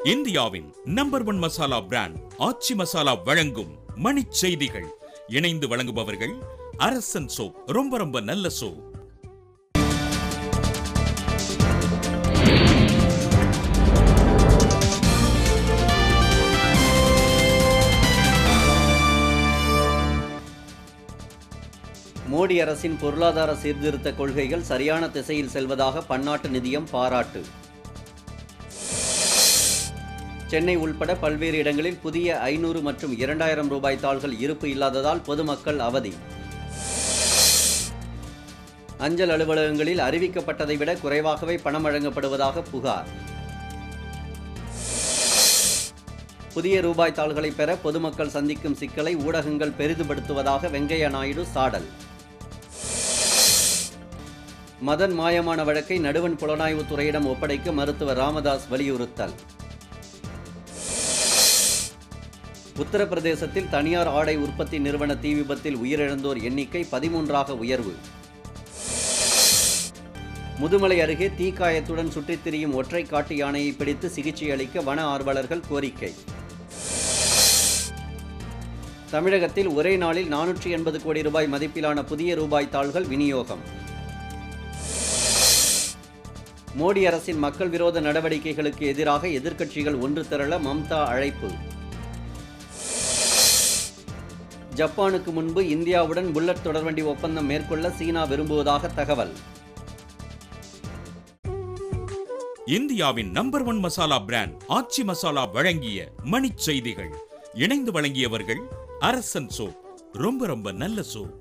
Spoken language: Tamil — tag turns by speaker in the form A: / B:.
A: இந்தியாவின் நம்பர் 1 மசாலா பிராண்ட் ஆச்சி மசாலா வழங்கும் மணிச் செய்திகள். இணைந்து வழங்குபவர்கள் அரசன் சோப். ரொம்ப ரொம்ப நல்ல சோப்.
B: மோடி அரசின் பொருளாதார சீர்திருத்த கொள்கைகள் சரியான திசையில் செல்வதாக பன்னாட்டு நிதியம் பாராட்டு. சென்னை உள்பட பல்வேறு இடங்களில் புதிய 500 மற்றும் 2000 ரூபாய் தாள்கள் இருப்பு இல்லாததால் பொதுமக்கள் அவதி. அஞ்சல் அலுவலகங்களில் அறிவிக்கப்பட்டதை விட குறைவாகவே பணம் வழங்கப்படுவதாக புகார். புதிய ரூபாய் தாள்களை பெற பொதுமக்கள் சந்திக்கும் சிக்கலை ஊடகங்கள் பெரிதுபடுத்துவதாக வெங்கையா நாயுடு சாடல். மதன் மாயமான வழக்கை நடுவண் புலனாய்வு துறையிடம் ஒப்படைக்க மருத்துவர் ராமதாஸ் வலியுறுத்தல். உத்தரப்பிரதேசத்தில் தனியார் ஆடை உற்பத்தி நிறுவன தீ விபத்தில் உயிரிழந்தோர் எண்ணிக்கை 13ஆக உயர்வு. முதுமலை அருகே தீக்காயத்துடன் சுற்றித் திரியும் ஒற்றை காட்டு யானையை பிடித்து சிகிச்சை அளிக்க வன ஆர்வலர்கள் கோரிக்கை. தமிழகத்தில் ஒரே நாளில் 480 கோடி ரூபாய் மதிப்பிலான புதிய ரூபாய் தாள்கள் விநியோகம். மோடி அரசின் மக்கள் விரோத நடவடிக்கைகளுக்கு எதிராக எதிர்க்கட்சிகள் ஒன்று திரள மம்தா அழைப்பு. ஜப்பானுக்கு முன்பு இந்தியாவுடன் புல்லட் தொடர்வண்டி ஒப்பந்தம் மேற்கொள்ள சீனா விரும்புவதாக தகவல்.
A: இந்தியாவின் நம்பர் 1 மசாலா பிராண்ட் ஆச்சி மசாலா வழங்கிய மணிச் செய்திகள். இணைந்து வழங்கியவர்கள் அரசன் சோப். ரொம்ப ரொம்ப நல்ல சோப்.